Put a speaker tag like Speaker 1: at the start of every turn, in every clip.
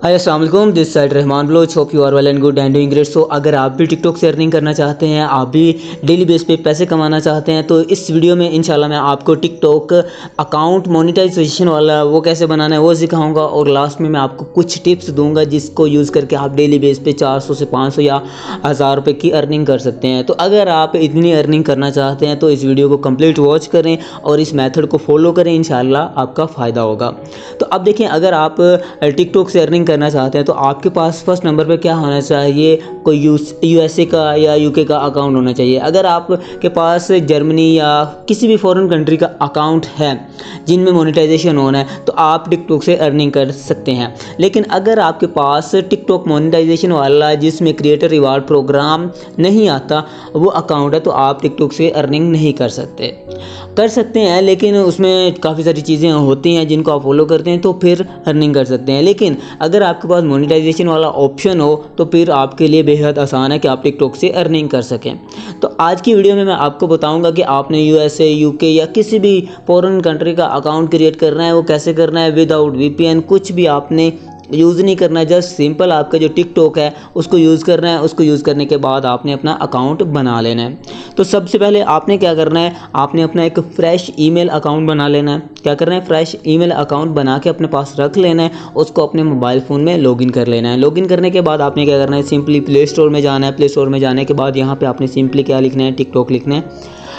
Speaker 1: हाय अस्सलाम वालेकुम, this side Rahman Baloch, hope you are well and good and doing great. So अगर आप भी टिकटॉक से अर्निंग करना चाहते हैं, आप भी डेली बेस पे पैसे कमाना चाहते हैं, तो इस वीडियो में इंशाल्लाह मैं आपको टिकटॉक अकाउंट मोनेटाइजेशन वाला वो कैसे बनाना है वो सिखाऊंगा। और लास्ट में मैं आपको कुछ टिप्स दूंगा जिसको यूज़ करके आप डेली बेस पे 400 से 500 या 1000 रुपये की अर्निंग कर सकते हैं। तो अगर आप इतनी अर्निंग करना चाहते हैं तो इस वीडियो को कंप्लीट वॉच करें और इस मेथड को फॉलो करें, इंशाल्लाह आपका फ़ायदा होगा। तो अब देखें, अगर आप टिकटॉक से अर्निंग करना चाहते हैं तो आपके पास फर्स्ट नंबर पे क्या होना चाहिए, कोई यूएसए का या यूके का अकाउंट होना चाहिए। अगर आपके पास जर्मनी या किसी भी फॉरेन कंट्री का अकाउंट है जिनमें मोनेटाइजेशन होना है तो आप टिकटॉक से अर्निंग कर सकते हैं। लेकिन अगर आपके पास टिकटॉक मोनेटाइजेशन वाला जिसमें क्रिएटर रिवार्ड प्रोग्राम नहीं आता वो अकाउंट है तो आप टिकटॉक से अर्निंग नहीं कर सकते हैं, लेकिन उसमें काफ़ी सारी चीज़ें होती हैं जिनको आप फॉलो करते हैं तो फिर अर्निंग कर सकते हैं। लेकिन अगर आपके पास मोनेटाइजेशन वाला ऑप्शन हो तो फिर आपके लिए बेहद आसान है कि आप टिकटॉक से अर्निंग कर सकें। तो आज की वीडियो में मैं आपको बताऊंगा कि आपने यूएसए, यूके या किसी भी फॉरेन कंट्री का अकाउंट क्रिएट करना है, वो कैसे करना है विदाउट वीपीएन। कुछ भी आपने यूज़ नहीं करना है, जस्ट सिंपल आपका जो टिकटॉक है उसको यूज़ करना है। उसको यूज़ करने के बाद आपने अपना अकाउंट बना लेना है। तो सबसे पहले आपने क्या करना है, आपने अपना एक फ्रेश ईमेल अकाउंट बना लेना है। क्या करना है, फ्रेश ईमेल अकाउंट बना के अपने पास रख लेना है, उसको अपने मोबाइल फ़ोन में लॉगिन कर लेना है। लॉगिन करने के बाद आपने क्या करना है, सिंपली प्ले स्टोर में जाना है। प्ले स्टोर में जाने के बाद यहाँ पर आपने सिंपली क्या लिखना है, टिकटॉक लिखना है।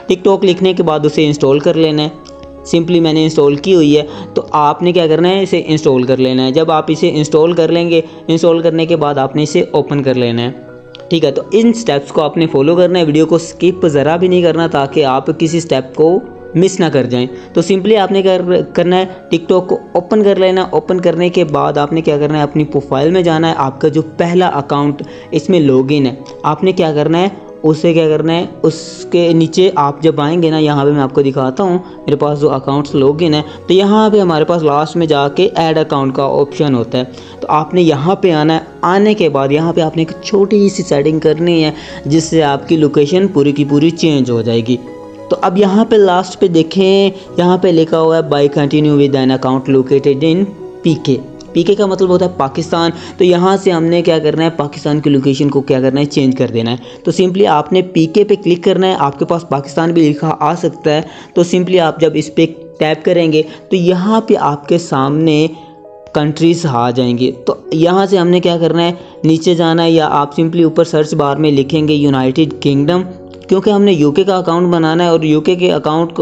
Speaker 1: टिकटॉक लिखने के बाद उसे इंस्टॉल कर लेना है। सिंपली मैंने इंस्टॉल की हुई है तो आपने क्या करना है, इसे इंस्टॉल कर लेना है। जब आप इसे इंस्टॉल कर लेंगे, इंस्टॉल करने के बाद आपने इसे ओपन कर लेना है। ठीक है, तो इन स्टेप्स को आपने फॉलो करना है, वीडियो को स्किप ज़रा भी नहीं करना ताकि आप किसी स्टेप को मिस ना कर जाएं। तो सिंपली आपने करना है, टिकटॉक को ओपन कर लेना। ओपन करने के बाद आपने क्या करना है, अपनी प्रोफाइल में जाना है। आपका जो पहला अकाउंट इसमें लॉगिन है, आपने क्या करना है, उसे क्या करना है, उसके नीचे आप जब आएंगे ना, यहाँ पे मैं आपको दिखाता हूँ मेरे पास जो अकाउंट्स लॉगिन है, तो यहाँ पे हमारे पास लास्ट में जाके ऐड अकाउंट का ऑप्शन होता है। तो आपने यहाँ पे आना है। आने के बाद यहाँ पे आपने एक छोटी सी सेटिंग करनी है जिससे आपकी लोकेशन पूरी की पूरी चेंज हो जाएगी। तो अब यहाँ पे लास्ट पे देखें, यहाँ पे लिखा हुआ है by continue with an account located in PK. PK का मतलब होता है पाकिस्तान। तो यहाँ से हमने क्या करना है, पाकिस्तान की लोकेशन को क्या करना है, चेंज कर देना है। तो सिंपली आपने पीके पे क्लिक करना है। आपके पास पाकिस्तान भी लिखा आ सकता है, तो सिंपली आप जब इस पर टैप करेंगे तो यहाँ पे आपके सामने कंट्रीज आ जाएंगे। तो यहाँ से हमने क्या करना है, नीचे जाना है, या आप सिंपली ऊपर सर्च बार में लिखेंगे यूनाइटेड किंगडम, क्योंकि हमने यूके का अकाउंट बनाना है। और यूके के अकाउंट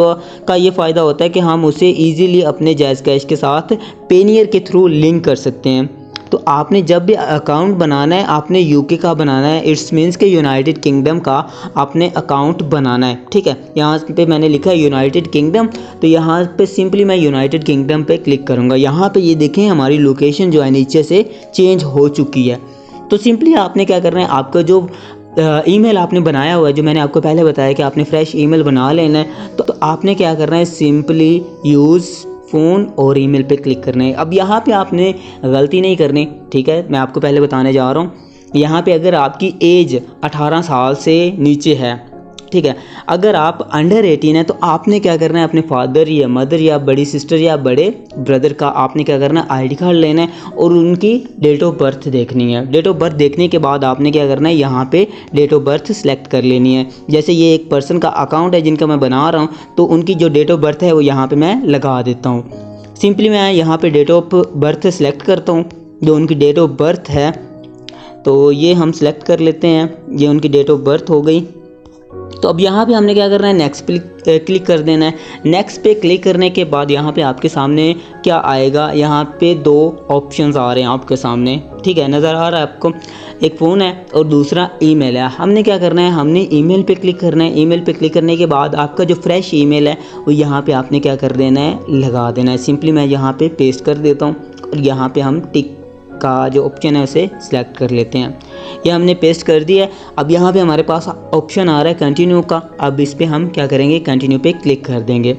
Speaker 1: का ये फ़ायदा होता है कि हम उसे इजीली अपने जायज़ कैश के साथ पेनियर के थ्रू लिंक कर सकते हैं। तो आपने जब भी अकाउंट बनाना है आपने यूके का बनाना है। इट्स मीन्स के यूनाइटेड किंगडम का आपने अकाउंट बनाना है। ठीक है, यहाँ पे मैंने लिखा है यूनाइटेड किंगडम, तो यहाँ पे सिंपली मैं यूनाइटेड किंगडम पे क्लिक करूँगा। यहाँ पे ये देखें हमारी लोकेशन जो है नीचे से चेंज हो चुकी है। तो सिंपली आपने क्या करना है, आपका जो ईमेल आपने बनाया हुआ है, जो मैंने आपको पहले बताया कि आपने फ्रेश ईमेल बना लेना है, तो आपने क्या करना है, सिंपली यूज़ फ़ोन और ईमेल पे क्लिक करना है। अब यहाँ पे आपने गलती नहीं करनी। ठीक है, मैं आपको पहले बताने जा रहा हूँ। यहाँ पे अगर आपकी एज 18 साल से नीचे है, ठीक है, अगर आप अंडर 18 है तो आपने क्या करना है, अपने फादर या मदर या बड़ी सिस्टर या बड़े ब्रदर का आपने क्या करना है, आईडी कार्ड लेना है और उनकी डेट ऑफ बर्थ देखनी है। डेट ऑफ बर्थ देखने के बाद आपने क्या करना है, यहाँ पे डेट ऑफ बर्थ सेलेक्ट कर लेनी है। जैसे ये एक पर्सन का अकाउंट है जिनका मैं बना रहा हूँ, तो उनकी जो डेट ऑफ बर्थ है वो यहाँ पर मैं लगा देता हूँ। सिंपली मैं यहाँ पर डेट ऑफ बर्थ सेलेक्ट करता हूँ, जो उनकी डेट ऑफ बर्थ है तो ये हम सेलेक्ट कर लेते हैं। ये उनकी डेट ऑफ बर्थ हो गई। तो अब यहाँ पे हमने क्या करना है, नेक्स्ट पे क्लिक कर देना है। नेक्स्ट पे क्लिक करने के बाद यहाँ पे आपके सामने क्या आएगा, यहाँ पे दो ऑप्शंस आ रहे हैं आपके सामने। ठीक है, नज़र आ रहा है आपको, एक फ़ोन है और दूसरा ईमेल है। हमने क्या करना है, हमने ईमेल पे क्लिक करना है। ईमेल पे क्लिक करने के बाद आपका जो फ्रेश ईमेल है वो यहाँ पे आपने क्या कर देना है, लगा देना है। सिंपली मैं यहाँ पे पेस्ट कर देता हूँ और यहाँ पे हम टिक का जो ऑप्शन है उसे सिलेक्ट कर लेते हैं। ये हमने पेस्ट कर दिया है। अब यहाँ पे हमारे पास ऑप्शन आ रहा है कंटिन्यू का। अब इस पे हम क्या करेंगे, कंटिन्यू पे क्लिक कर देंगे।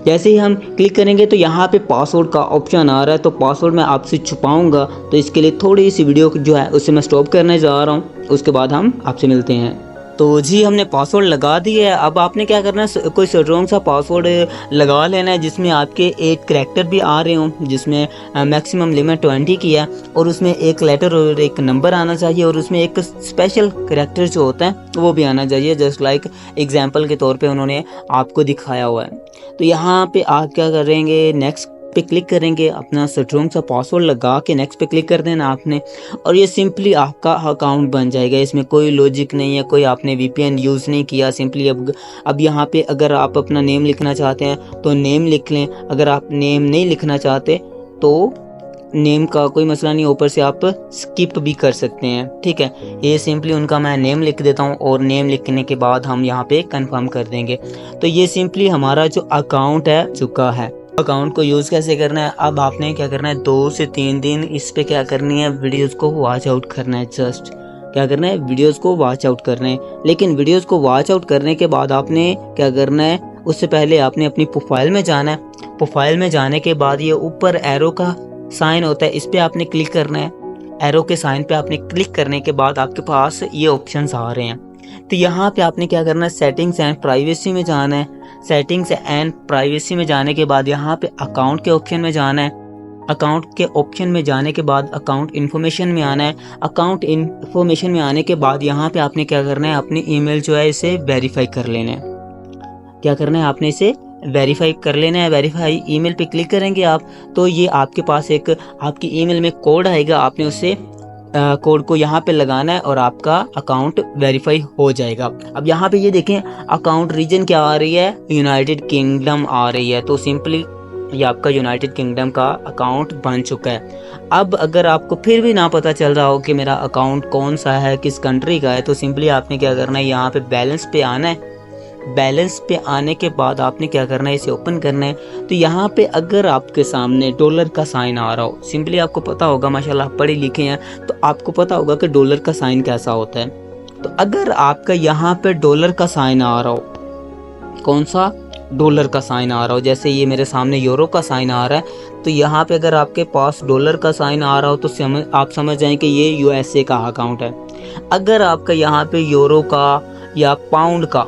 Speaker 1: जैसे ही हम क्लिक करेंगे तो यहाँ पे पासवर्ड का ऑप्शन आ रहा है। तो पासवर्ड मैं आपसे छुपाऊंगा, तो इसके लिए थोड़ी सी वीडियो जो है उसे मैं स्टॉप करने जा रहा हूँ, उसके बाद हम आपसे मिलते हैं। तो जी हमने पासवर्ड लगा दिया है। अब आपने क्या करना है, कोई स्ट्रॉन्ग सा पासवर्ड लगा लेना है जिसमें आपके 8 करैक्टर भी आ रहे हों, जिसमें मैक्सिमम लिमिट 20 की है, और उसमें एक लेटर और एक नंबर आना चाहिए, और उसमें एक स्पेशल करैक्टर जो होता है वो भी आना चाहिए, जस्ट लाइक एग्जाम्पल के तौर पे उन्होंने आपको दिखाया हुआ है। तो यहाँ पे आप क्या करेंगे, नेक्स्ट पे क्लिक करेंगे, अपना स्ट्रॉन्ग सा पासवर्ड लगा के नेक्स्ट पे क्लिक कर देना आपने, और ये सिंपली आपका अकाउंट बन जाएगा। इसमें कोई लॉजिक नहीं है, कोई आपने वीपीएन यूज़ नहीं किया। सिंपली अब यहाँ पे अगर आप अपना नेम लिखना चाहते हैं तो नेम लिख लें, अगर आप नेम नहीं लिखना चाहते तो नेम का कोई मसला नहीं, ऊपर से आप स्किप भी कर सकते हैं, ठीक है। ये सिंपली उनका मैं नेम लिख देता हूँ, और नेम लिखने के बाद हम यहाँ पे कंफर्म कर देंगे। तो ये सिंपली हमारा जो अकाउंट है चुका है। अकाउंट को यूज़ कैसे करना है, अब आपने क्या करना है, 2 से 3 दिन इस पे क्या करनी है, वीडियोस को वॉच आउट करना है। जस्ट क्या करना है, वीडियोस को वॉच आउट करना है। लेकिन वीडियोस को वॉच आउट करने के बाद आपने क्या करना है, उससे पहले आपने अपनी प्रोफाइल में जाना है। प्रोफाइल में जाने के बाद ये ऊपर एरो का साइन होता है, इस पर आपने क्लिक करना है। एरो के साइन पे आपने क्लिक करने के बाद आपके पास ये ऑप्शंस आ रहे हैं। तो यहाँ पे आपने क्या करना है, सेटिंग्स एंड प्राइवेसी में जाना है। सेटिंग्स एंड प्राइवेसी में जाने के बाद यहाँ पे अकाउंट के ऑप्शन में जाना है। अकाउंट के ऑप्शन में जाने के बाद अकाउंट इन्फॉर्मेशन में आना है। अकाउंट इन्फॉर्मेशन में आने के बाद यहाँ पे आपने क्या करना है, अपनी ईमेल जो है इसे वेरीफाई कर लेना है। क्या करना है, आपने इसे वेरीफाई कर लेना है। वेरीफाई ईमेल पे क्लिक करेंगे आप, तो ये आपके पास एक आपकी ईमेल में कोड आएगा, आपने उससे कोड को यहाँ पे लगाना है और आपका अकाउंट वेरीफाई हो जाएगा। अब यहाँ पे ये देखें, अकाउंट रीजन क्या आ रही है, यूनाइटेड किंगडम आ रही है। तो सिंपली ये आपका यूनाइटेड किंगडम का अकाउंट बन चुका है। अब अगर आपको फिर भी ना पता चल रहा हो कि मेरा अकाउंट कौन सा है, किस कंट्री का है, तो सिंपली आपने क्या करना है, यहाँ पे बैलेंस पे आना है। बैलेंस पे आने के बाद आपने क्या करना है, इसे ओपन करना है। तो यहाँ पे अगर आपके सामने डॉलर का साइन आ रहा हो, सिंपली आपको पता होगा, माशाल्लाह पढ़े लिखे हैं तो आपको पता होगा कि डॉलर का साइन कैसा होता है। तो अगर आपका यहाँ पे डॉलर का साइन आ रहा हो, कौन सा, डॉलर का साइन आ रहा हो, जैसे ये मेरे सामने यूरो का साइन आ रहा है, तो यहाँ पे अगर आपके पास डॉलर का साइन आ रहा हो तो आप समझ जाएं कि ये यूएसए का अकाउंट है। अगर आपका यहाँ पे यूरो का या पाउंड का,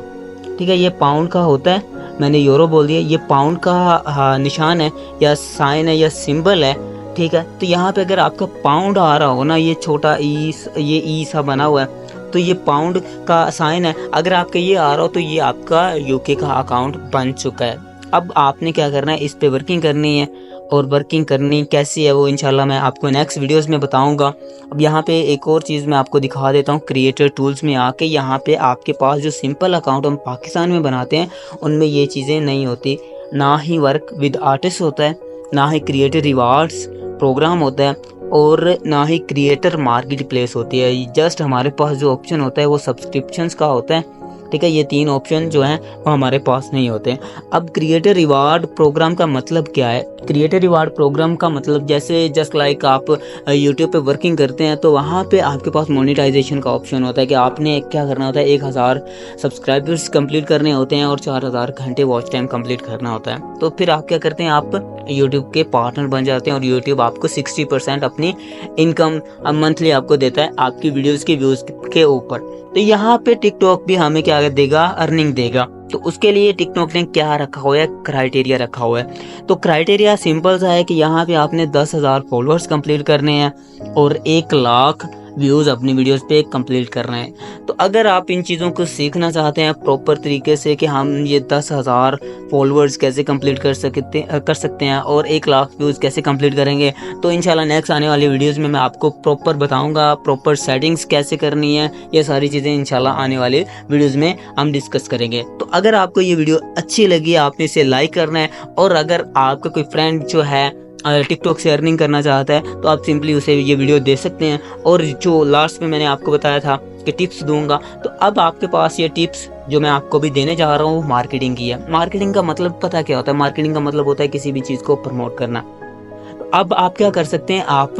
Speaker 1: ठीक है, ये पाउंड का होता है, मैंने यूरो बोल दिया, ये पाउंड का निशान है या साइन है या सिंबल है, ठीक है। तो यहाँ पे अगर आपका पाउंड आ रहा हो ना, ये छोटा ई, ये ई सा बना हुआ है, तो ये पाउंड का साइन है। अगर आपका ये आ रहा हो तो ये आपका यूके का अकाउंट बन चुका है। अब आपने क्या करना है, इस पे वर्किंग करनी है, और वर्किंग करनी कैसी है वो इंशाल्लाह मैं आपको नेक्स्ट वीडियोस में बताऊंगा। अब यहाँ पे एक और चीज़ मैं आपको दिखा देता हूँ, क्रिएटर टूल्स में आके यहाँ पे आपके पास जो सिंपल अकाउंट हम पाकिस्तान में बनाते हैं उनमें ये चीज़ें नहीं होती, ना ही वर्क विद आर्टिस्ट होता है, ना ही क्रिएटर रिवार्ड्स प्रोग्राम होता है, और ना ही क्रिएटर मार्केट प्लेस होती है। जस्ट हमारे पास जो ऑप्शन होता है वो सब्सक्रिप्शंस का होता है, ठीक है। ये 3 ऑप्शन जो हैं वो हमारे पास नहीं होते। अब क्रिएटर रिवार्ड प्रोग्राम का मतलब क्या है, क्रिएटर रिवार्ड प्रोग्राम का मतलब जैसे जस्ट लाइक आप यूट्यूब पे वर्किंग करते हैं तो वहाँ पे आपके पास मोनेटाइजेशन का ऑप्शन होता है कि आपने क्या करना होता है, 1000 सब्सक्राइबर्स कंप्लीट करने होते हैं और 4000 घंटे वॉच टाइम कंप्लीट करना होता है। तो फिर आप क्या करते हैं, आप यूट्यूब के पार्टनर बन जाते हैं और यूट्यूब आपको 60% अपनी इनकम मंथली आपको देता है आपकी वीडियोज़ के व्यूज़ के ऊपर। तो यहाँ पे टिकटॉक भी हमें क्या देगा, अर्निंग देगा। तो उसके लिए टिकटॉक ने क्या रखा हुआ है, क्राइटेरिया रखा हुआ है। तो क्राइटेरिया सिंपल सा है कि यहाँ पे आपने 10,000 फॉलोअर्स कंप्लीट करने हैं और 1 लाख व्यूज़ अपनी वीडियोस पे कंप्लीट कर रहे हैं। तो अगर आप इन चीज़ों को सीखना चाहते हैं प्रॉपर तरीके से कि हम ये 10,000 फॉलोअर्स कैसे कंप्लीट कर सकते हैं और 1 लाख व्यूज़ कैसे कंप्लीट करेंगे, तो इंशाल्लाह नेक्स्ट आने वाली वीडियोस में मैं आपको प्रॉपर बताऊंगा, प्रॉपर सेटिंग्स कैसे करनी है, ये सारी चीज़ें इंशाल्लाह आने वाले वीडियोज़ में हम डिस्कस करेंगे। तो अगर आपको ये वीडियो अच्छी लगी आपने इसे लाइक करना है, और अगर आपका कोई फ्रेंड जो है टिकटॉक से अर्निंग करना चाहता है तो आप सिंपली उसे ये वीडियो दे सकते हैं। और जो लास्ट में मैंने आपको बताया था कि टिप्स दूंगा, तो अब आपके पास ये टिप्स जो मैं आपको भी देने जा रहा हूँ मार्केटिंग की है। मार्केटिंग का मतलब पता क्या होता है, मार्केटिंग का मतलब होता है किसी भी चीज़ को प्रमोट करना। तो अब आप क्या कर सकते हैं, आप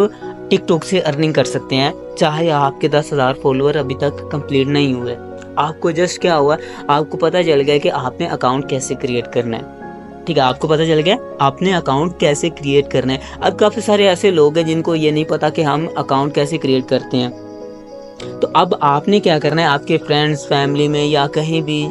Speaker 1: टिकटॉक से अर्निंग कर सकते हैं, चाहे आपके 10,000 फॉलोअर अभी तक कंप्लीट नहीं हुए। आपको जस्ट क्या हुआ, आपको पता चल गया कि आपने अकाउंट कैसे क्रिएट करना है, ठीक है, आपको पता चल गया आपने अकाउंट कैसे क्रिएट करना है। अब काफ़ी सारे ऐसे लोग हैं जिनको ये नहीं पता कि हम अकाउंट कैसे क्रिएट करते हैं। तो अब आपने क्या करना है, आपके फ्रेंड्स फैमिली में या कहीं भी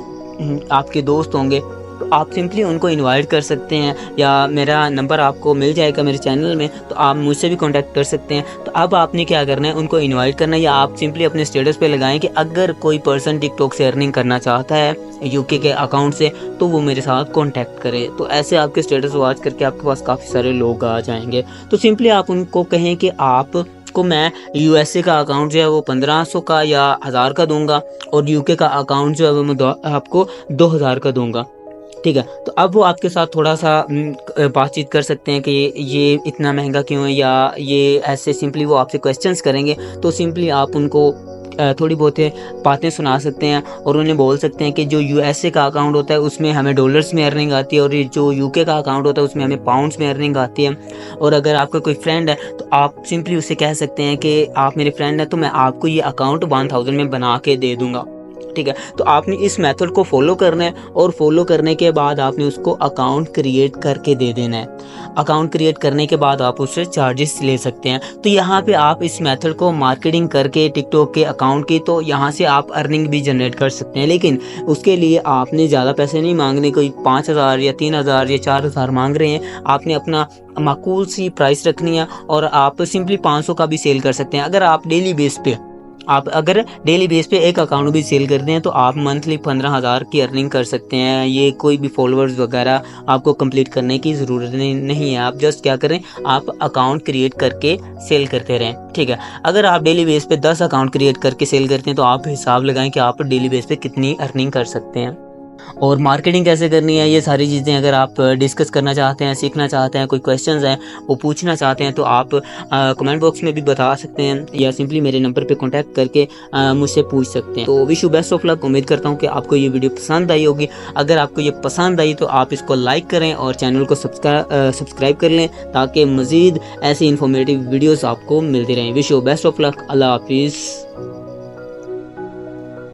Speaker 1: आपके दोस्त होंगे तो आप सिंपली उनको इनवाइट कर सकते हैं, या मेरा नंबर आपको मिल जाएगा मेरे चैनल में, तो आप मुझसे भी कांटेक्ट कर सकते हैं। तो अब आपने क्या करना है, उनको इनवाइट करना है, या आप सिंपली अपने स्टेटस पे लगाएं कि अगर कोई पर्सन टिकटॉक से अर्निंग करना चाहता है यूके के अकाउंट से तो वो मेरे साथ कांटेक्ट करे। तो ऐसे आपके स्टेटस वॉच करके आपके पास काफ़ी सारे लोग आ जाएंगे। तो सिंपली आप उनको कहें कि आप को मैं यूएसए का अकाउंट जो है वो 1500 का या 1000 का दूंगा, और यूके का अकाउंट जो है वो मैं आपको 2000 का दूंगा, ठीक है। तो अब वो आपके साथ थोड़ा सा बातचीत कर सकते हैं कि ये इतना महंगा क्यों है, या ये ऐसे सिंपली वो आपसे क्वेश्चंस करेंगे। तो सिंपली आप उनको थोड़ी बहुत बातें सुना सकते हैं और उन्हें बोल सकते हैं कि जो यूएसए का अकाउंट होता है उसमें हमें डॉलर्स में अर्निंग आती है, और ये जो यूके का अकाउंट होता है उसमें हमें पाउंड्स में अर्निंग आती है। और अगर आपका कोई फ्रेंड है तो आप सिंपली उससे कह सकते हैं कि आप मेरे फ्रेंड हैं तो मैं आपको ये अकाउंट 1000 में बना के दे दूँगा, ठीक है। तो आपने इस मेथड को फॉलो करना है, और फॉलो करने के बाद आपने उसको अकाउंट क्रिएट करके दे देना है। अकाउंट क्रिएट करने के बाद आप उससे चार्जेस ले सकते हैं। तो यहाँ पे आप इस मेथड को मार्केटिंग करके टिकटॉक के अकाउंट की, तो यहाँ से आप अर्निंग भी जनरेट कर सकते हैं। लेकिन उसके लिए आपने ज़्यादा पैसे नहीं मांगने, कोई 5000 या 3000 या 4000 मांग रहे हैं, आपने अपना माकूल सी प्राइस रखनी है, और आप सिंपली 500 का भी सेल कर सकते हैं। अगर आप डेली बेस पे एक अकाउंट भी सेल करते हैं तो आप मंथली 15,000 की अर्निंग कर सकते हैं। ये कोई भी फॉलोअर्स वगैरह आपको कंप्लीट करने की ज़रूरत नहीं है। आप जस्ट क्या करें, आप अकाउंट क्रिएट करके सेल करते रहें, ठीक है। अगर आप डेली बेस पे 10 अकाउंट क्रिएट करके सेल करते हैं तो आप हिसाब लगाएं कि आप डेली बेस पे कितनी अर्निंग कर सकते हैं। और मार्केटिंग कैसे करनी है, ये सारी चीज़ें अगर आप डिस्कस करना चाहते हैं, सीखना चाहते हैं, कोई क्वेश्चंस हैं वो पूछना चाहते हैं, तो आप कमेंट बॉक्स में भी बता सकते हैं, या सिंपली मेरे नंबर पे कांटेक्ट करके मुझसे पूछ सकते हैं। तो wish you best of luck. उम्मीद करता हूँ कि आपको ये वीडियो पसंद आई होगी। अगर आपको ये पसंद आई तो आप इसको लाइक करें और चैनल को सब्सक्राइब कर लें, ताकि मज़ीद ऐसी इन्फॉर्मेटिव वीडियोज़ आपको मिलती रहें। Wish you best of luck. अल्लाह हाफिज़।